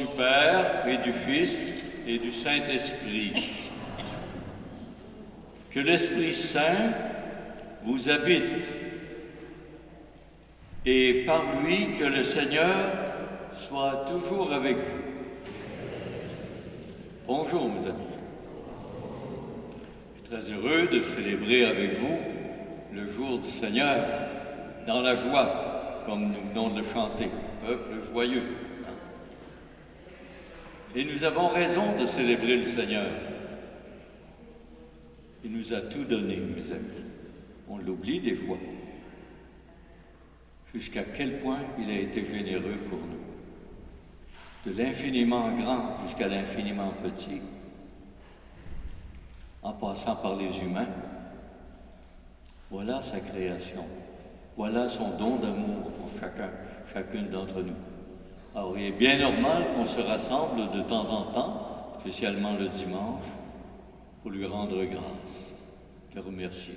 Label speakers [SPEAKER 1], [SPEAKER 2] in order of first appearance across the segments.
[SPEAKER 1] du Père et du Fils et du Saint-Esprit. Que l'Esprit Saint vous habite et par lui que le Seigneur soit toujours avec vous. Bonjour mes amis. Je suis très heureux de célébrer avec vous le jour du Seigneur dans la joie, comme nous venons de le chanter, peuple joyeux. Et nous avons raison de célébrer le Seigneur. Il nous a tout donné, mes amis. On l'oublie des fois. Jusqu'à quel point il a été généreux pour nous. De l'infiniment grand jusqu'à l'infiniment petit. En passant par les humains. Voilà sa création. Voilà son don d'amour pour chacune d'entre nous. Alors il est bien normal qu'on se rassemble de temps en temps, spécialement le dimanche, pour lui rendre grâce, le remercier.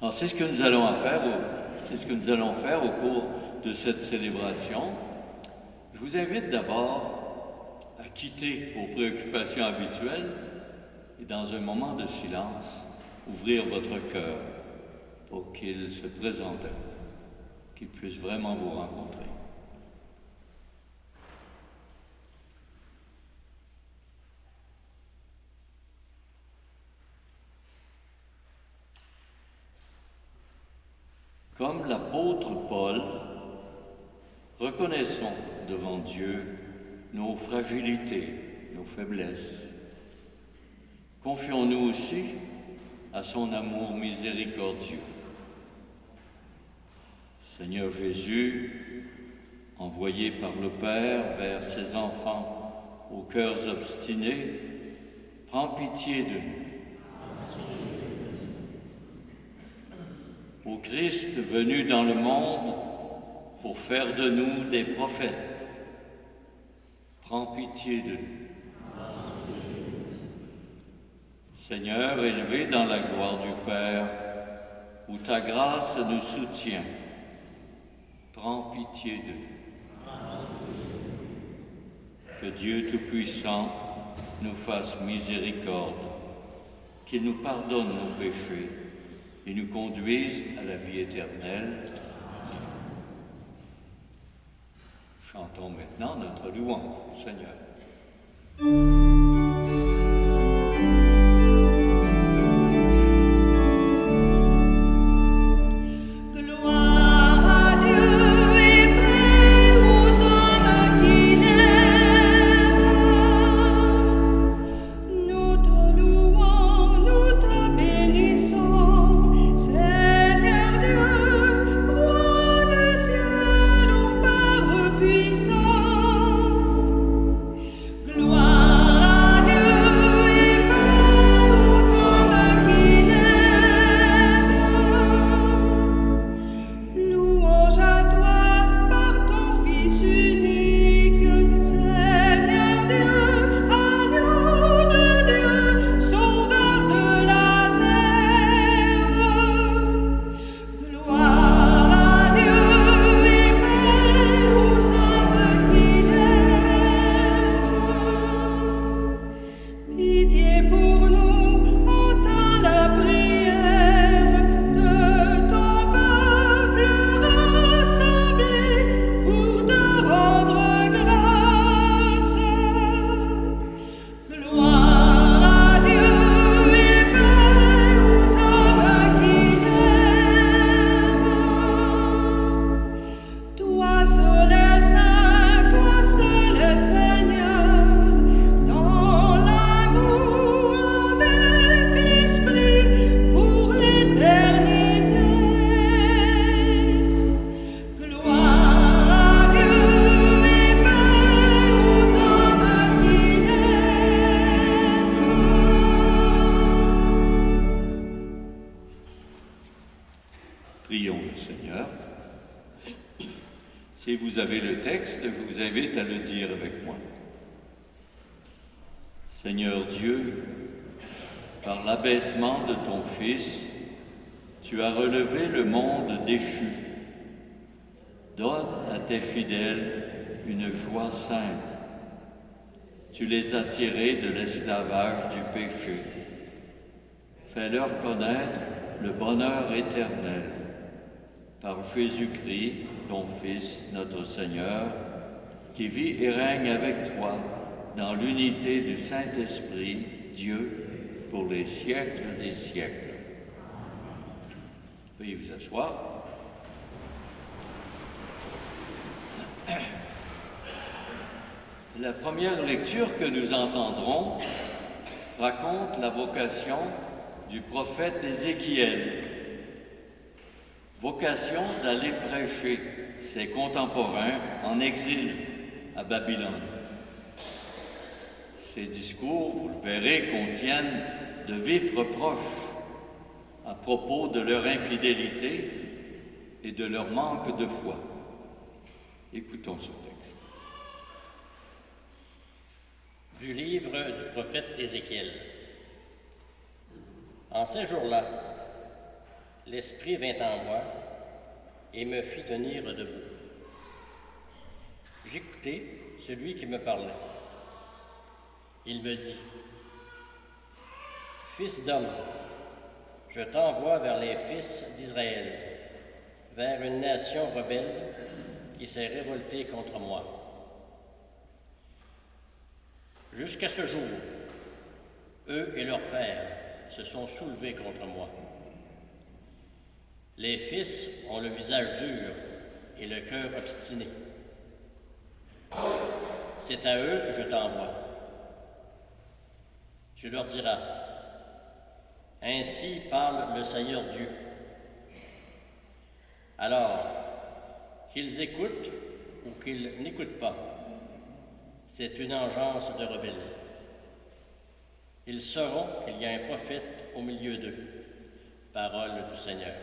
[SPEAKER 1] Alors c'est ce que nous allons faire au cours de cette célébration. Je vous invite d'abord à quitter vos préoccupations habituelles et dans un moment de silence, ouvrir votre cœur pour qu'il se présente, qu'il puisse vraiment vous rencontrer. Comme l'apôtre Paul, reconnaissons devant Dieu nos fragilités, nos faiblesses. Confions-nous aussi à son amour miséricordieux. Seigneur Jésus, envoyé par le Père vers ses enfants aux cœurs obstinés, prends pitié de nous. Ô Christ venu dans le monde pour faire de nous des prophètes, prends pitié de nous. Seigneur, élevé dans la gloire du Père, où ta grâce nous soutient, prends pitié de nous. Que Dieu Tout-Puissant nous fasse miséricorde, qu'il nous pardonne nos péchés et nous conduise à la vie éternelle. Chantons maintenant notre louange, Seigneur. Prions le Seigneur. Si vous avez le texte, je vous invite à le dire avec moi. Seigneur Dieu, par l'abaissement de ton Fils, tu as relevé le monde déchu. Donne à tes fidèles une joie sainte tu les as tirés de l'esclavage du péché. Fais-leur connaître le bonheur éternel. Par Jésus-Christ, ton Fils, notre Seigneur, qui vit et règne avec toi dans l'unité du Saint-Esprit, Dieu, pour les siècles des siècles. Veuillez vous asseoir. La première lecture que nous entendrons raconte la vocation du prophète Ézéchiel. Vocation d'aller prêcher ses contemporains en exil à Babylone. Ces discours, vous le verrez, contiennent de vifs reproches à propos de leur infidélité et de leur manque de foi. Écoutons ce texte.
[SPEAKER 2] Du livre du prophète Ézéchiel. En ces jours-là, l'Esprit vint en moi et me fit tenir debout. J'écoutai celui qui me parlait. Il me dit, « Fils d'homme, je t'envoie vers les fils d'Israël, vers une nation rebelle qui s'est révoltée contre moi. Jusqu'à ce jour, eux et leurs pères se sont soulevés contre moi. Les fils ont le visage dur et le cœur obstiné. C'est à eux que je t'envoie. Tu leur diras, « Ainsi parle le Seigneur Dieu. » Alors, qu'ils écoutent ou qu'ils n'écoutent pas, c'est une engeance de rebelles. Ils sauront qu'il y a un prophète au milieu d'eux. Parole du Seigneur.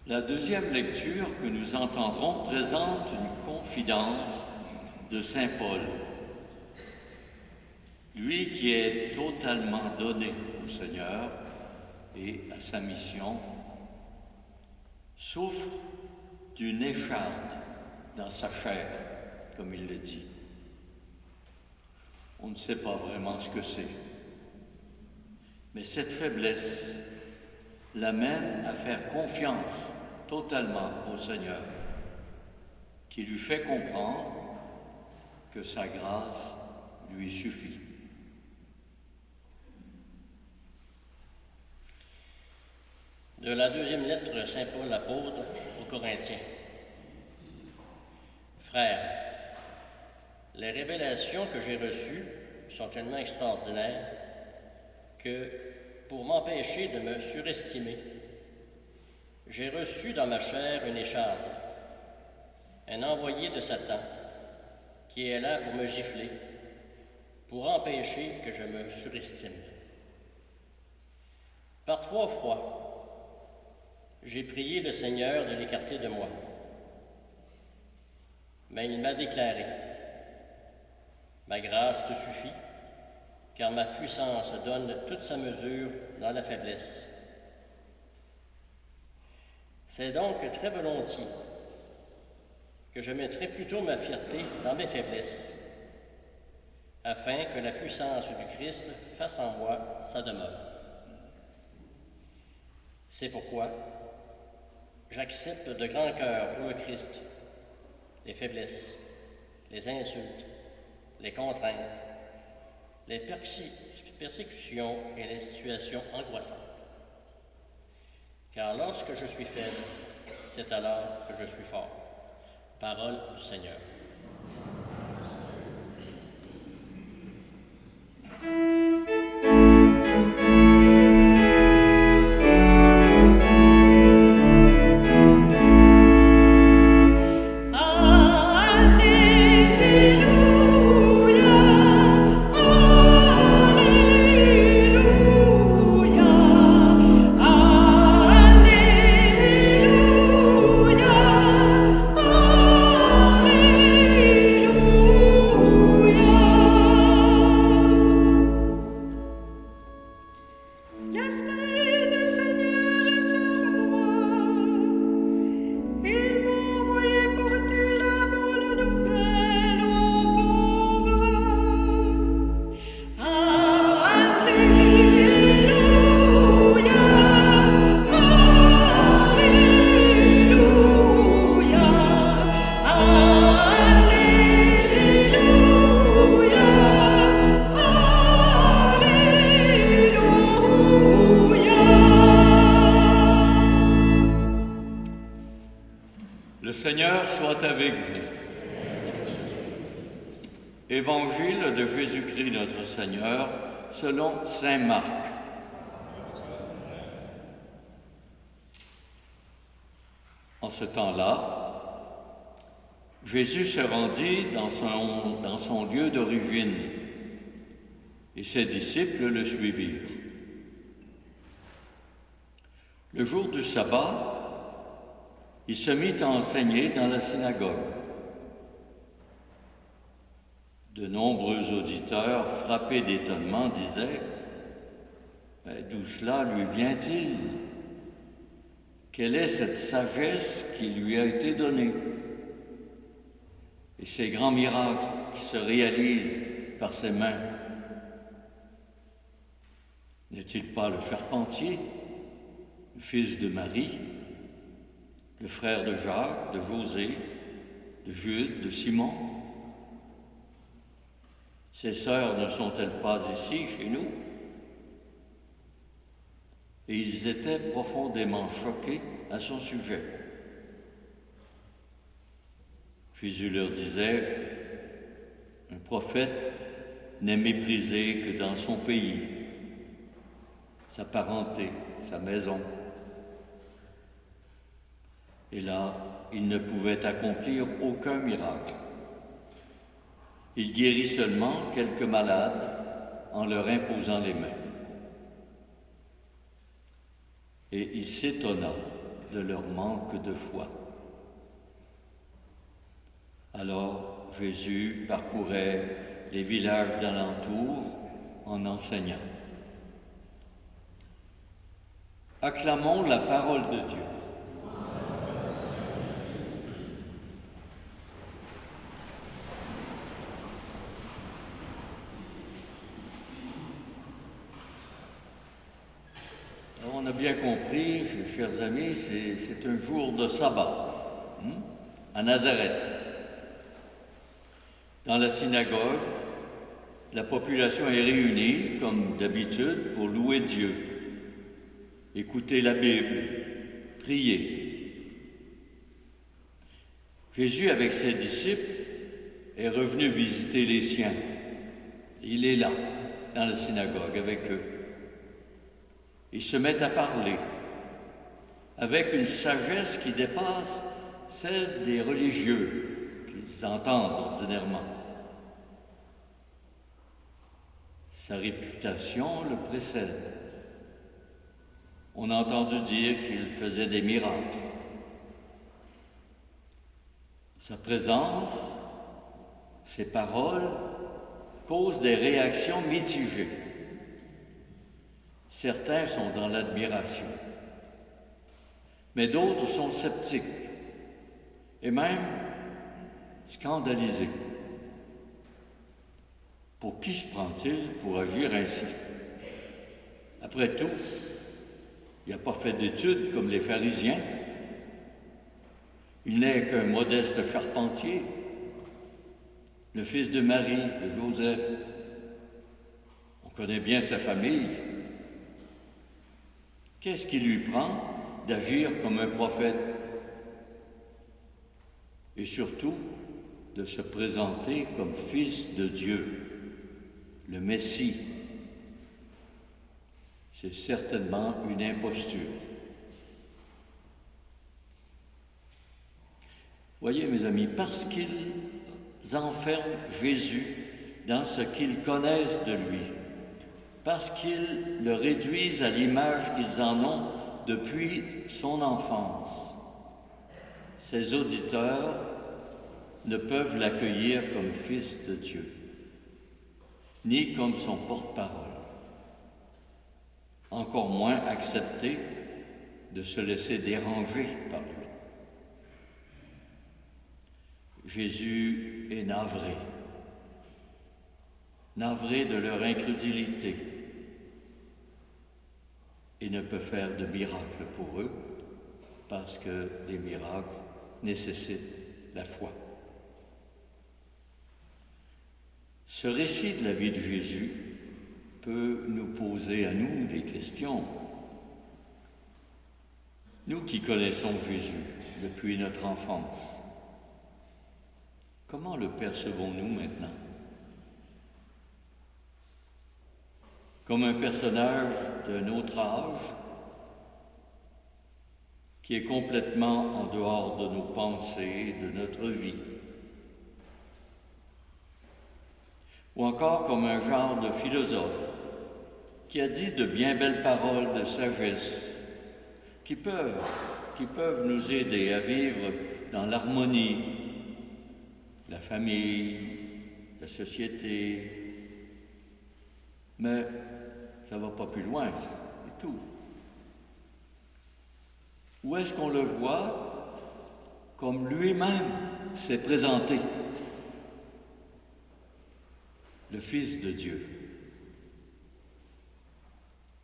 [SPEAKER 1] La deuxième lecture que nous entendrons présente une confidence de saint Paul. Lui qui est totalement donné au Seigneur et à sa mission, souffre d'une écharde dans sa chair, comme il le dit. On ne sait pas vraiment ce que c'est. Mais cette faiblesse l'amène à faire confiance totalement au Seigneur. qui lui fait comprendre que sa grâce lui suffit.
[SPEAKER 2] De la deuxième lettre de Saint Paul apôtre aux Corinthiens. Frères, les révélations que j'ai reçues sont tellement extraordinaires que, pour m'empêcher de me surestimer, j'ai reçu dans ma chair une écharde, un envoyé de Satan, qui est là pour me gifler, pour empêcher que je me surestime. Par 3 fois, j'ai prié le Seigneur de l'écarter de moi. Mais il m'a déclaré, « Ma grâce te suffit, car ma puissance donne toute sa mesure dans la faiblesse. » C'est donc très volontiers que je mettrai plutôt ma fierté dans mes faiblesses, afin que la puissance du Christ fasse en moi sa demeure. C'est pourquoi j'accepte de grand cœur pour le Christ les faiblesses, les insultes, les contraintes, les persécutions et les situations angoissantes. Car lorsque je suis faible, c'est alors que je suis fort. Parole du Seigneur.
[SPEAKER 1] Le Seigneur soit avec vous. Évangile de Jésus-Christ notre Seigneur, selon saint Marc. En ce temps-là, Jésus se rendit dans son lieu d'origine et ses disciples le suivirent. Le jour du sabbat, il se mit à enseigner dans la synagogue. De nombreux auditeurs, frappés d'étonnement, disaient « D'où cela lui vient-il? Quelle est cette sagesse qui lui a été donnée? Et ces grands miracles qui se réalisent par ses mains? N'est-il pas le charpentier, le fils de Marie, le frère de Jacques, de José, de Jude, de Simon? Ses sœurs ne sont-elles pas ici, chez nous? » Et ils étaient profondément choqués à son sujet. Jésus leur disait, « Un prophète n'est méprisé que dans son pays, sa parenté, sa maison. » Et là, il ne pouvait accomplir aucun miracle. Il guérit seulement quelques malades en leur imposant les mains. Et il s'étonna de leur manque de foi. Alors Jésus parcourait les villages d'alentour en enseignant. Acclamons la parole de Dieu. On a bien compris, chers amis, c'est un jour de sabbat à Nazareth. Dans la synagogue, la population est réunie, comme d'habitude, pour louer Dieu, écouter la Bible, prier. Jésus, avec ses disciples, est revenu visiter les siens. Il est là, dans la synagogue, avec eux. Ils se mettent à parler, avec une sagesse qui dépasse celle des religieux qu'ils entendent ordinairement. Sa réputation le précède. On a entendu dire qu'il faisait des miracles. Sa présence, ses paroles causent des réactions mitigées. Certains sont dans l'admiration, mais d'autres sont sceptiques et même scandalisés. Pour qui se prend-il pour agir ainsi? Après tout, il n'a pas fait d'études comme les pharisiens. Il n'est qu'un modeste charpentier, le fils de Marie, de Joseph. On connaît bien sa famille. Qu'est-ce qui lui prend d'agir comme un prophète? Et surtout, de se présenter comme fils de Dieu, le Messie. C'est certainement une imposture. Voyez, mes amis, parce qu'ils enferment Jésus dans ce qu'ils connaissent de lui, parce qu'ils le réduisent à l'image qu'ils en ont depuis son enfance, ses auditeurs ne peuvent l'accueillir comme fils de Dieu, ni comme son porte-parole, encore moins accepter de se laisser déranger par lui. Jésus est navré de leur incrédulité, et ne peut faire de miracle pour eux, parce que les miracles nécessitent la foi. Ce récit de la vie de Jésus peut nous poser à nous des questions. Nous qui connaissons Jésus depuis notre enfance, comment le percevons-nous maintenant? Comme un personnage d'un autre âge qui est complètement en dehors de nos pensées, de notre vie? Ou encore comme un genre de philosophe qui a dit de bien belles paroles de sagesse qui peuvent nous aider à vivre dans l'harmonie, la famille, la société, mais ça ne va pas plus loin, c'est tout. Où est-ce qu'on le voit comme lui-même s'est présenté? Le Fils de Dieu,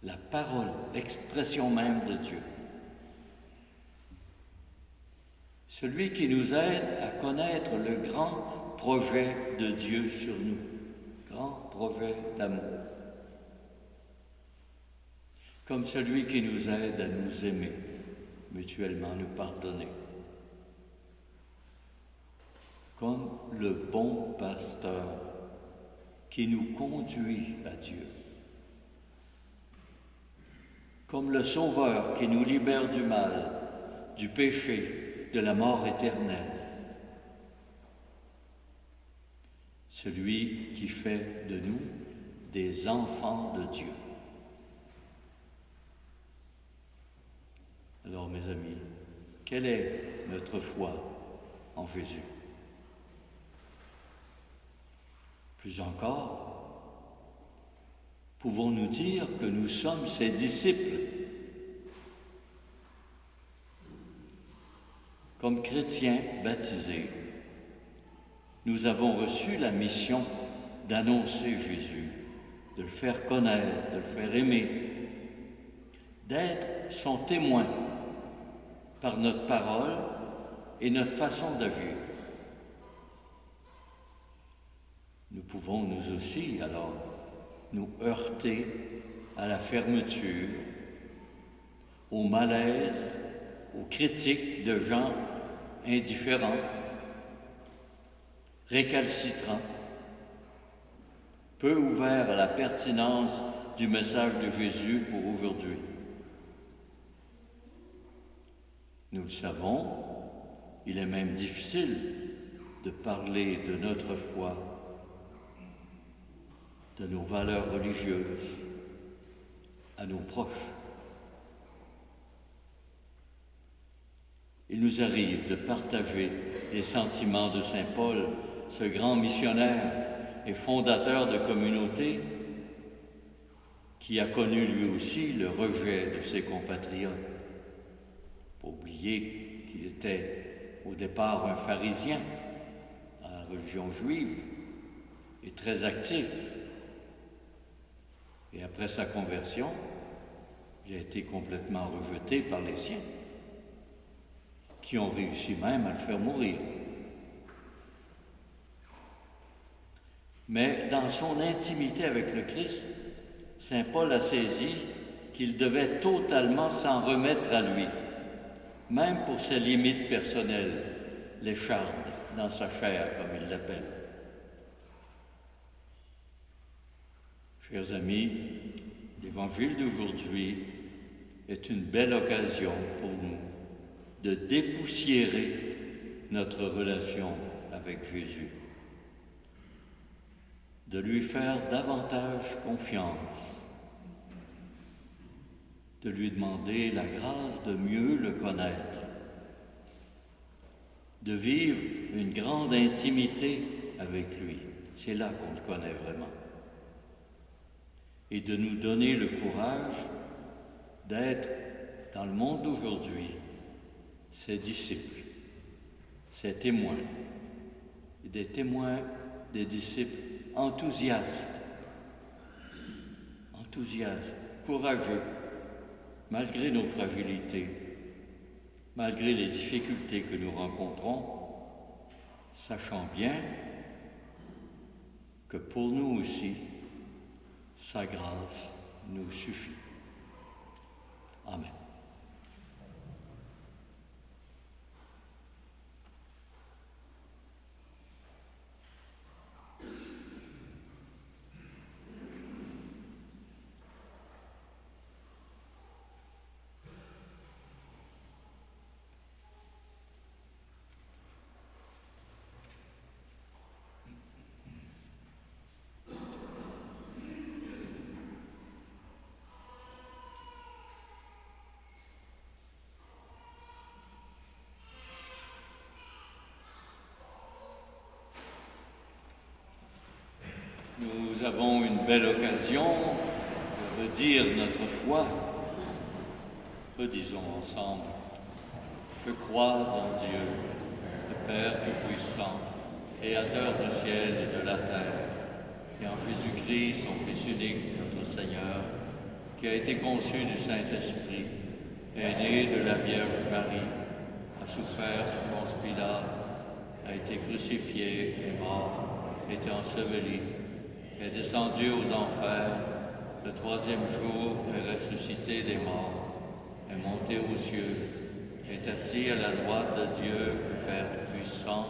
[SPEAKER 1] la parole, l'expression même de Dieu. Celui qui nous aide à connaître le grand projet de Dieu sur nous, grand projet d'amour. Comme celui qui nous aide à nous aimer, mutuellement nous pardonner. Comme le bon pasteur qui nous conduit à Dieu. Comme le Sauveur qui nous libère du mal, du péché, de la mort éternelle. Celui qui fait de nous des enfants de Dieu. Alors, mes amis, quelle est notre foi en Jésus? Plus encore, pouvons-nous dire que nous sommes ses disciples? Comme chrétiens baptisés, nous avons reçu la mission d'annoncer Jésus, de le faire connaître, de le faire aimer, d'être son témoin par notre parole et notre façon d'agir. nous pouvons nous aussi alors nous heurter à la fermeture, au malaise, aux critiques de gens indifférents, récalcitrants, peu ouverts à la pertinence du message de Jésus pour aujourd'hui. Nous le savons, il est même difficile de parler de notre foi, de nos valeurs religieuses à nos proches. Il nous arrive de partager les sentiments de Saint Paul, ce grand missionnaire et fondateur de communautés qui a connu lui aussi le rejet de ses compatriotes. Faut oublier qu'il était au départ un pharisien dans la religion juive et très actif. Et après sa conversion, il a été complètement rejeté par les siens, qui ont réussi même à le faire mourir. Mais dans son intimité avec le Christ, Saint Paul a saisi qu'il devait totalement s'en remettre à lui, même pour ses limites personnelles, l'écharde dans sa chair, comme il l'appelle. Chers amis, l'Évangile d'aujourd'hui est une belle occasion pour nous de dépoussiérer notre relation avec Jésus, de lui faire davantage confiance, de lui demander la grâce de mieux le connaître, de vivre une grande intimité avec lui. C'est là qu'on le connaît vraiment. Et de nous donner le courage d'être dans le monde d'aujourd'hui ses disciples, ses témoins, et des témoins, des disciples enthousiastes, courageux, malgré nos fragilités, malgré les difficultés que nous rencontrons, sachant bien que pour nous aussi, sa grâce nous suffit. Amen. Nous avons une belle occasion de redire notre foi. Redisons ensemble. Je crois en Dieu, le Père Tout-Puissant, Créateur du ciel et de la terre, et en Jésus-Christ, son Fils unique, notre Seigneur, qui a été conçu du Saint-Esprit, est né de la Vierge Marie, a souffert sous Ponce Pilate, a été crucifié et mort, été enseveli, est descendu aux enfers, le troisième jour est ressuscité des morts, est monté aux cieux, est assis à la droite de Dieu, le Père puissant,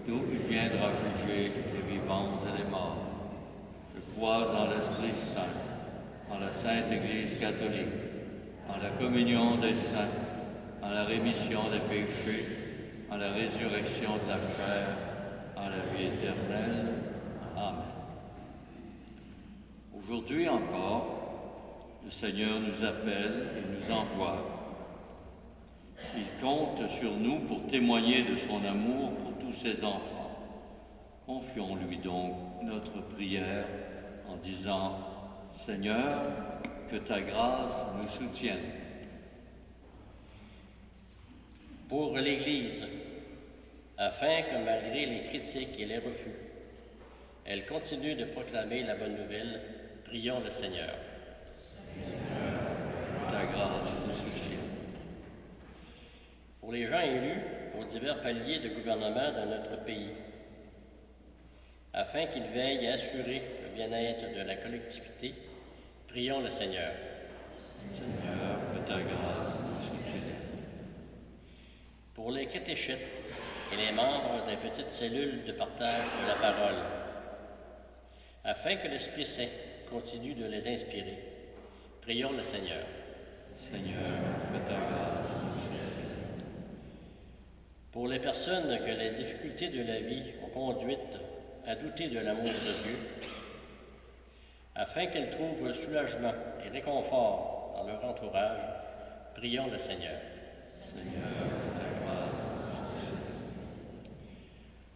[SPEAKER 1] d'où il viendra juger les vivants et les morts. Je crois en l'Esprit Saint, en la Sainte Église catholique, en la communion des saints, en la rémission des péchés, en la résurrection de la chair, en la vie éternelle. Amen. Aujourd'hui encore, le Seigneur nous appelle et nous envoie. Il compte sur nous pour témoigner de son amour pour tous ses enfants. Confions-lui donc notre prière en disant « Seigneur, que ta grâce nous soutienne. »
[SPEAKER 2] Pour l'Église, afin que malgré les critiques et les refus, elle continue de proclamer la bonne nouvelle, prions le Seigneur.
[SPEAKER 1] Seigneur, que ta grâce nous soutienne.
[SPEAKER 2] Pour les gens élus aux divers paliers de gouvernement dans notre pays, afin qu'il veille à assurer le bien-être de la collectivité. Prions le Seigneur.
[SPEAKER 1] Seigneur, que ta grâce nous suffise.
[SPEAKER 2] Pour les catéchètes et les membres des petites cellules de partage de la parole, afin que l'Esprit Saint continue de les inspirer, prions le Seigneur.
[SPEAKER 1] Seigneur, que ta grâce nous suffise.
[SPEAKER 2] Pour les personnes que les difficultés de la vie ont conduites à douter de l'amour de Dieu, afin qu'elles trouvent soulagement et réconfort dans leur entourage, prions le Seigneur.
[SPEAKER 1] Seigneur, que ta grâce nous suffise.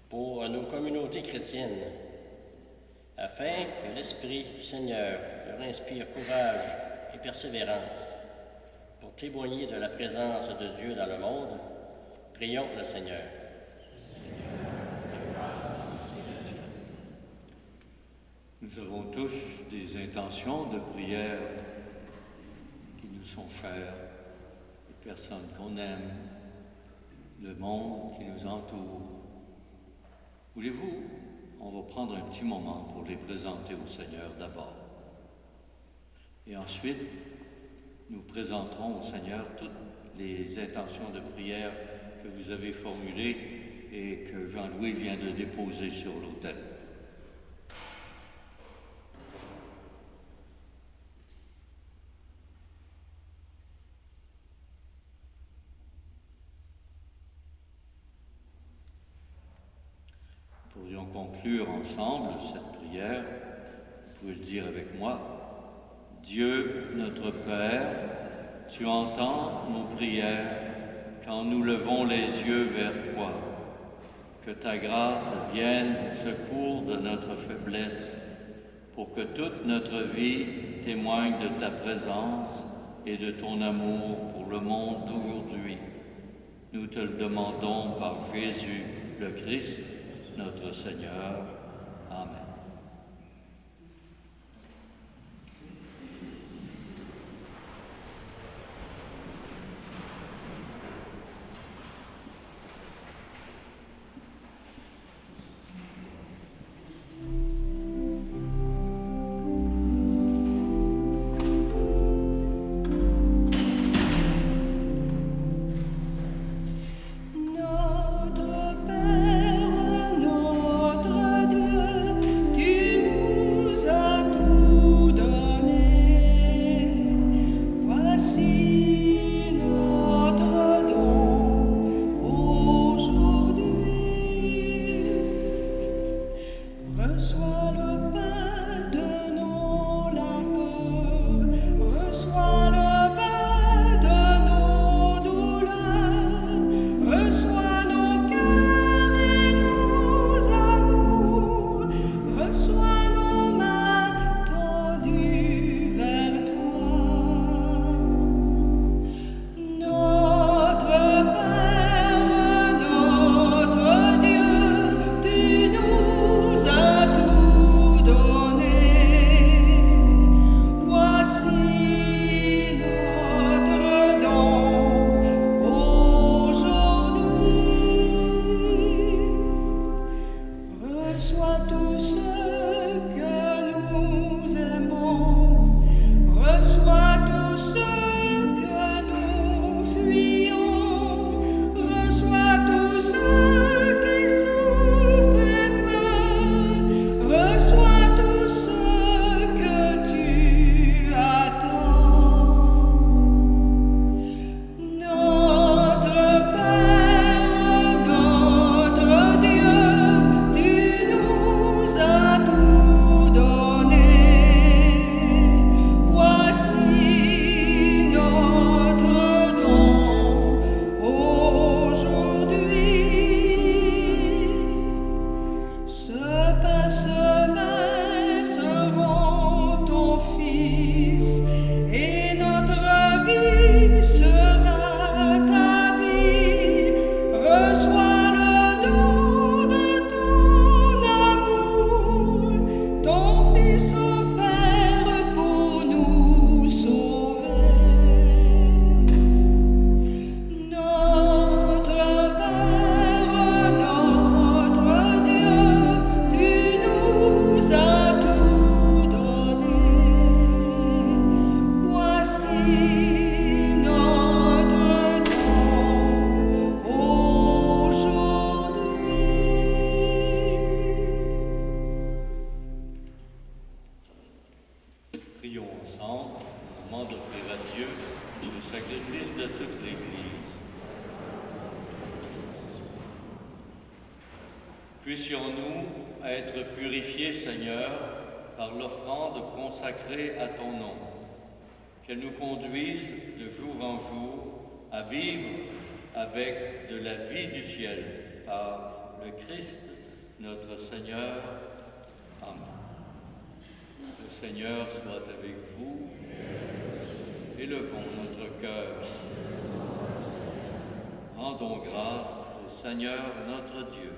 [SPEAKER 2] Pour nos communautés chrétiennes, afin que l'Esprit du Seigneur leur inspire courage et persévérance pour témoigner de la présence de Dieu dans le monde, prions le Seigneur.
[SPEAKER 1] Nous avons tous des intentions de prière qui nous sont chères, les personnes qu'on aime, le monde qui nous entoure. Voulez-vous, on va prendre un petit moment pour les présenter au Seigneur d'abord. Et ensuite, nous présenterons au Seigneur toutes les intentions de prière que vous avez formulées et que Jean-Louis vient de déposer sur l'autel. Nous pourrions conclure ensemble cette prière. Vous pouvez le dire avec moi. Dieu, notre Père, tu entends nos prières quand nous levons les yeux vers toi. Que ta grâce vienne au secours de notre faiblesse, pour que toute notre vie témoigne de ta présence et de ton amour pour le monde d'aujourd'hui. Nous te le demandons par Jésus le Christ, notre Seigneur. Amen.
[SPEAKER 3] Notre Père, notre Dieu,
[SPEAKER 1] Puissions-nous être purifiés, Seigneur, par l'offrande consacrée à ton nom, qu'elle nous conduise de jour en jour à vivre avec de la vie du ciel, par le Christ, notre Seigneur. Amen. Le Seigneur soit avec vous. Élevons notre cœur. Rendons grâce au Seigneur notre Dieu.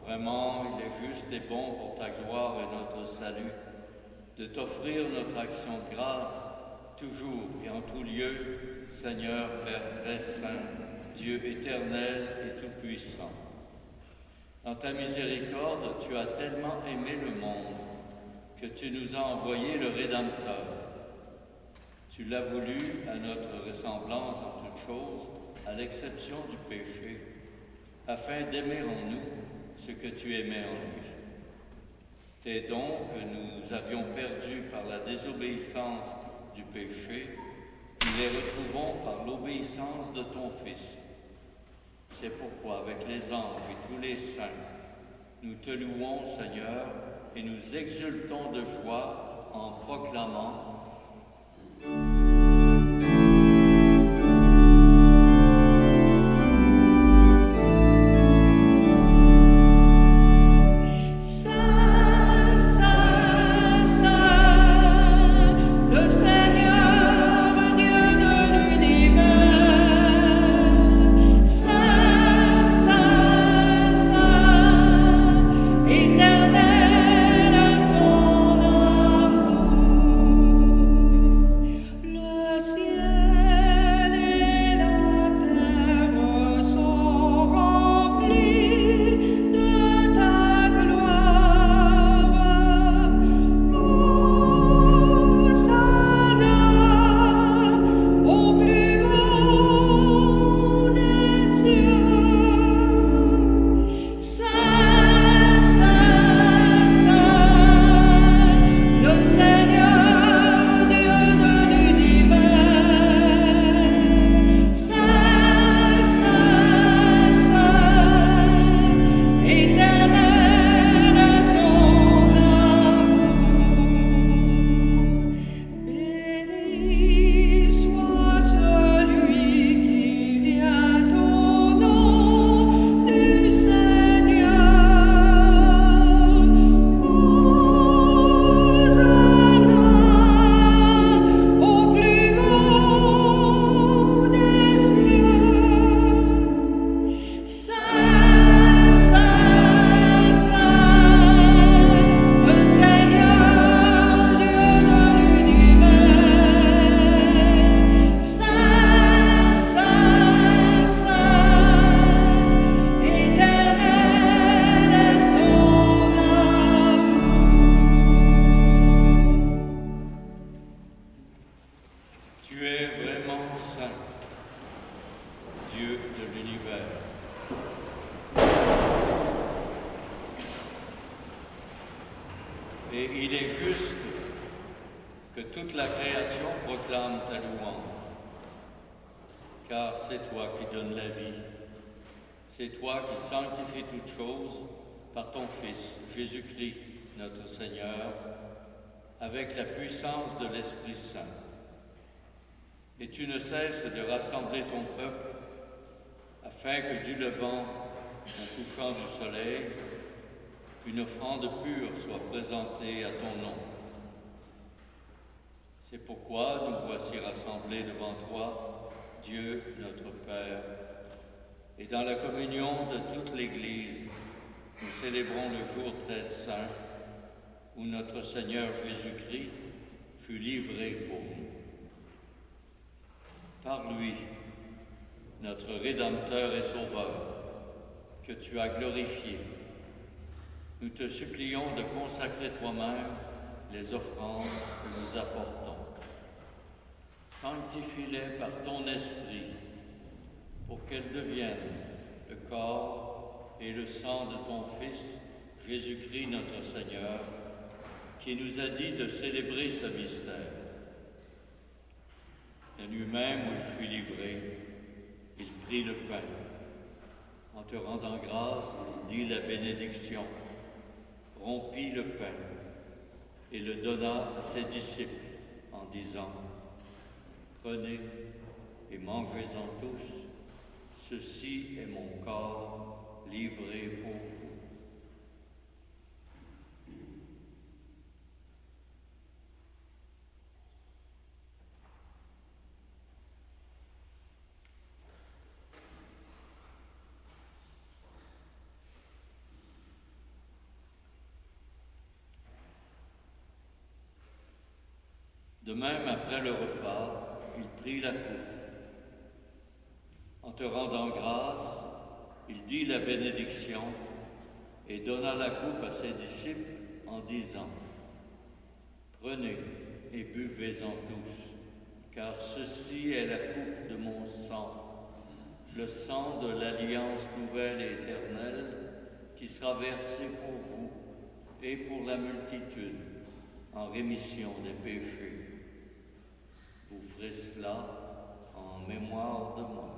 [SPEAKER 1] Vraiment, il est juste et bon pour ta gloire et notre salut de t'offrir notre action de grâce toujours et en tout lieu, Seigneur Père très saint, Dieu éternel et tout-puissant. Dans ta miséricorde, tu as tellement aimé le monde que tu nous as envoyé le Rédempteur. Tu l'as voulu à notre ressemblance en toutes choses, à l'exception du péché, afin d'aimer en nous ce que tu aimais en lui. Tes dons que nous avions perdus par la désobéissance du péché, nous les retrouvons par l'obéissance de ton Fils. C'est pourquoi, avec les anges et tous les saints, nous te louons, Seigneur, et nous exultons de joie en proclamant Et il est juste que toute la création proclame ta louange, car c'est toi qui donnes la vie, c'est toi qui sanctifies toutes choses par ton Fils, Jésus-Christ, notre Seigneur, avec la puissance de l'Esprit Saint. Et tu ne cesses de rassembler ton peuple, afin que du levant au couchant du soleil, une offrande pure soit présentée à ton nom. C'est pourquoi nous voici rassemblés devant toi, Dieu notre Père, et dans la communion de toute l'Église, nous célébrons le jour très saint où notre Seigneur Jésus-Christ fut livré pour nous. Par lui, notre Rédempteur et Sauveur, que tu as glorifié, nous te supplions de consacrer toi-même les offrandes que nous apportons. Sanctifie-les par ton esprit, pour qu'elles deviennent le corps et le sang de ton Fils, Jésus-Christ notre Seigneur, qui nous a dit de célébrer ce mystère. La nuit même où il fut livré, il prit le pain, En te rendant grâce, il dit la bénédiction, rompit le pain et le donna à ses disciples en disant, « Prenez et mangez-en tous, ceci est mon corps livré pour vous. » De même, après le repas, il prit la coupe. En te rendant grâce, il dit la bénédiction et donna la coupe à ses disciples en disant, « Prenez et buvez-en tous, car ceci est la coupe de mon sang, le sang de l'alliance nouvelle et éternelle qui sera versé pour vous et pour la multitude en rémission des péchés. Vous ferez cela en mémoire de moi. »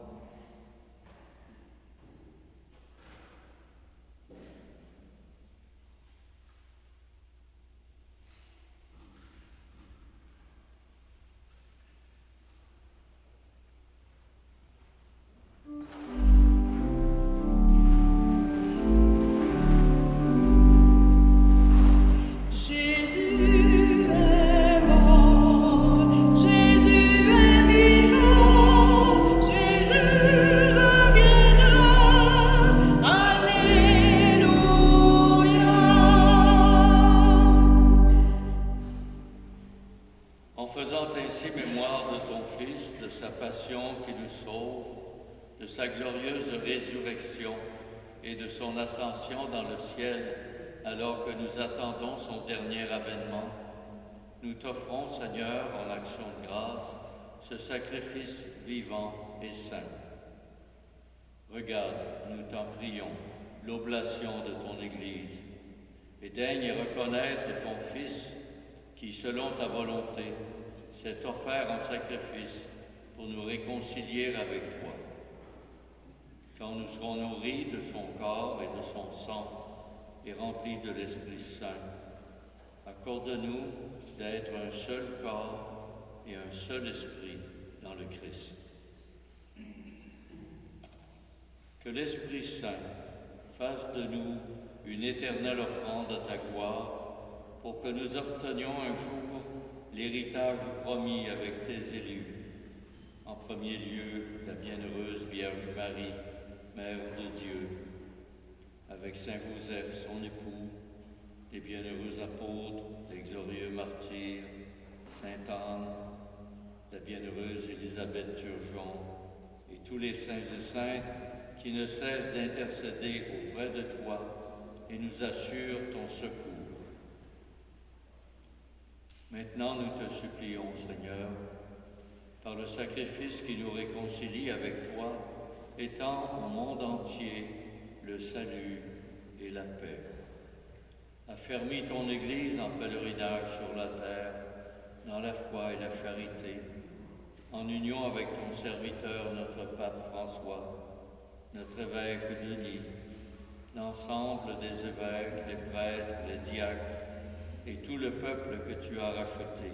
[SPEAKER 1] En faisant ainsi mémoire de ton Fils, de sa passion qui nous sauve, de sa glorieuse résurrection et de son ascension dans le ciel, alors que nous attendons son dernier avènement, nous t'offrons, Seigneur, en action de grâce, ce sacrifice vivant et saint. Regarde, nous t'en prions, l'oblation de ton Église, et daigne reconnaître ton Fils qui, selon ta volonté, s'est offert en sacrifice pour nous réconcilier avec toi. Quand nous serons nourris de son corps et de son sang et remplis de l'Esprit Saint, accorde-nous d'être un seul corps et un seul esprit dans le Christ. Que l'Esprit Saint fasse de nous une éternelle offrande à ta gloire, pour que nous obtenions un jour l'héritage promis avec tes élus. En premier lieu, la bienheureuse Vierge Marie, Mère de Dieu, avec Saint Joseph, son époux, les bienheureux apôtres, les glorieux martyrs, Sainte Anne, la bienheureuse Élisabeth Turgeon, et tous les saints et saintes qui ne cessent d'intercéder auprès de toi et nous assurent ton secours. Maintenant, nous te supplions, Seigneur, par le sacrifice qui nous réconcilie avec toi, étends au monde entier le salut et la paix. Affermis ton Église en pèlerinage sur la terre, dans la foi et la charité, en union avec ton serviteur, notre pape François, notre évêque Denis, l'ensemble des évêques, les prêtres, les diacres, et tout le peuple que tu as racheté.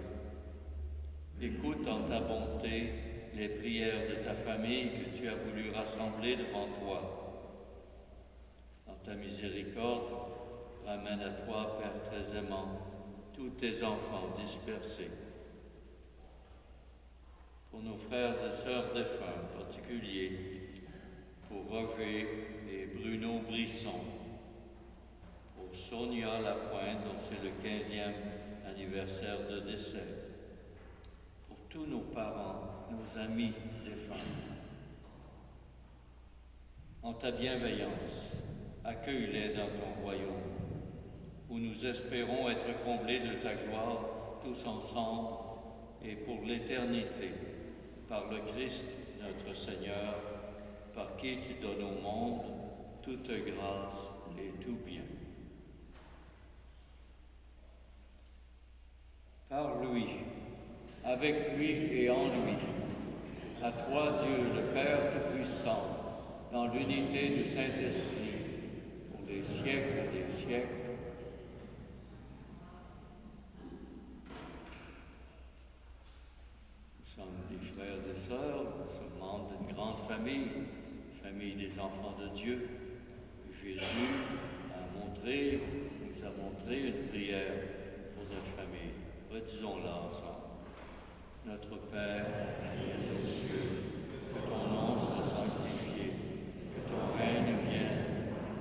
[SPEAKER 1] Écoute en ta bonté les prières de ta famille que tu as voulu rassembler devant toi. En ta miséricorde, ramène à toi, Père très aimant, tous tes enfants dispersés. Pour nos frères et sœurs défunts, en particulier pour Roger et Bruno Brisson, pour Sonia Lapointe, dont c'est le 15e anniversaire de décès, pour tous nos parents, nos amis défunts. En ta bienveillance, accueille-les dans ton royaume, où nous espérons être comblés de ta gloire tous ensemble et pour l'éternité, par le Christ notre Seigneur, par qui tu donnes au monde toute grâce et tout bien. Par lui, avec lui et en lui, à toi Dieu le Père Tout-Puissant, dans l'unité du Saint-Esprit, pour les siècles des siècles. Nous sommes des frères et sœurs, nous sommes membres d'une grande famille, famille des enfants de Dieu. Jésus nous a montré une prière pour notre famille. Redisons-la ensemble. Notre Père, qui es aux cieux, que ton nom soit sanctifié, que ton règne vienne,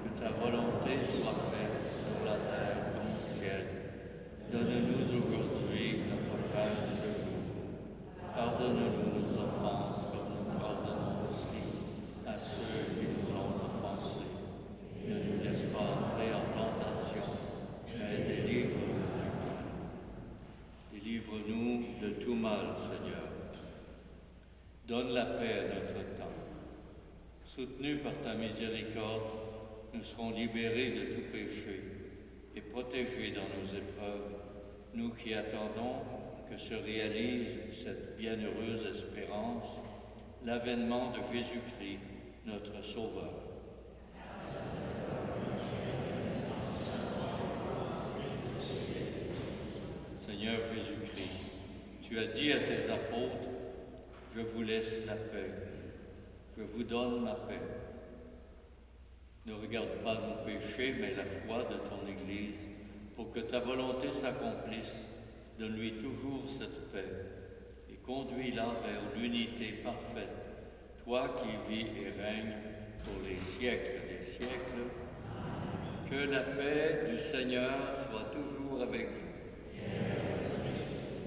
[SPEAKER 1] que ta volonté soit faite sur la terre comme au ciel. Donne-nous aujourd'hui notre pain de ce jour. Pardonne-nous nos offenses comme nous pardonnons aussi à ceux qui nous ont offensés. Ne nous laisse pas entrer en tentation, mais délivre-nous du mal. Délivre-nous de tout mal, Seigneur. Donne la paix à notre temps. Soutenus par ta miséricorde, nous serons libérés de tout péché et protégés dans nos épreuves, nous qui attendons que se réalise cette bienheureuse espérance, l'avènement de Jésus-Christ, notre Sauveur. Seigneur Jésus-Christ, tu as dit à tes apôtres, « Je vous laisse la paix, je vous donne ma paix. » Ne regarde pas nos péchés, mais la foi de ton Église, pour que ta volonté s'accomplisse. Donne-lui toujours cette paix et conduis-la vers l'unité parfaite, toi qui vis et règnes pour les siècles des siècles. Que la paix du Seigneur soit toujours avec vous.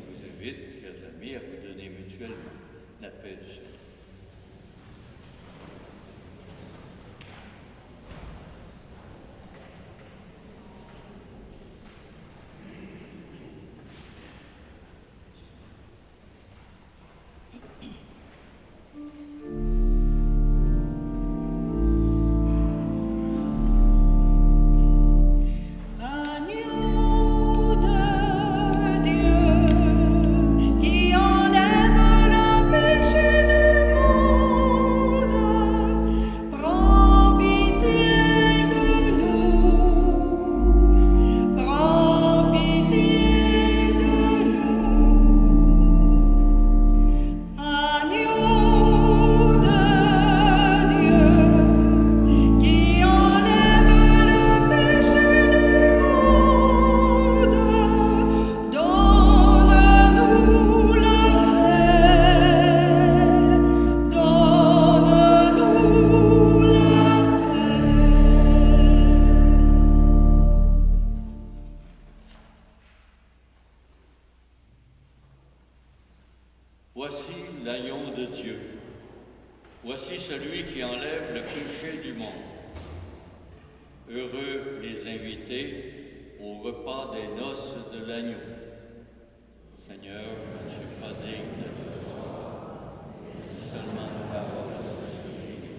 [SPEAKER 1] Je vous invite, chers amis, à vous donner mutuellement la paix du Seigneur. Voici l'agneau de Dieu. Voici celui qui enlève le péché du monde. Heureux les invités au repas des noces de l'agneau. Seigneur, je ne suis pas digne de te recevoir. Seulement une parole de ce livre.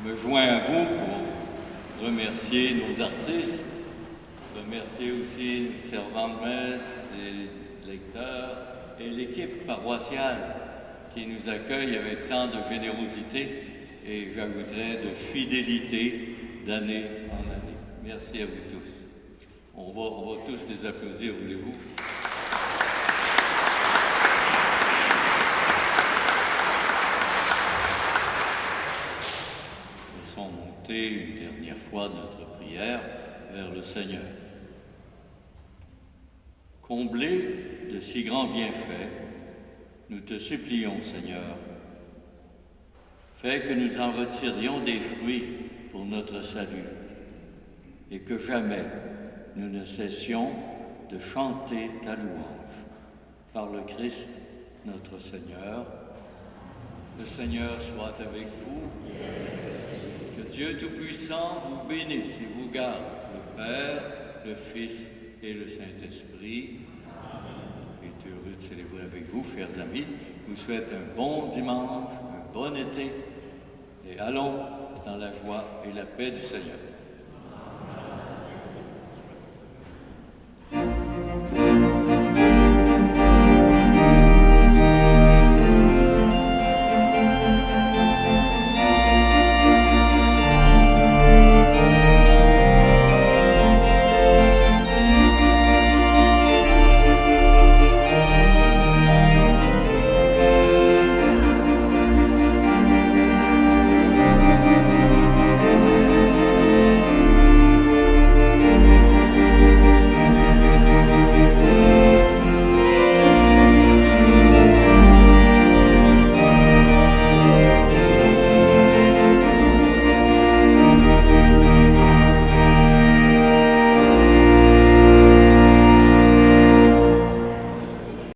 [SPEAKER 1] Je me joins à vous pour remercier nos artistes, remercier aussi nos servants de messe et lecteurs et l'équipe paroissiale qui nous accueille avec tant de générosité et j'ajouterais de fidélité d'année en année. Merci à vous tous. On va tous les applaudir, voulez-vous? Laissons monter une dernière fois notre prière vers le Seigneur. Comblés de si grands bienfaits, nous te supplions, Seigneur, fais que nous en retirions des fruits pour notre salut et que jamais nous ne cessions de chanter ta louange. Par le Christ, notre Seigneur. Le Seigneur soit avec vous. Que Dieu Tout-Puissant vous bénisse et vous garde, le Père, le Fils et le Saint-Esprit. Je suis heureux de célébrer avec vous, chers amis. Je vous souhaite un bon dimanche, un bon été et allons dans la joie et la paix du Seigneur.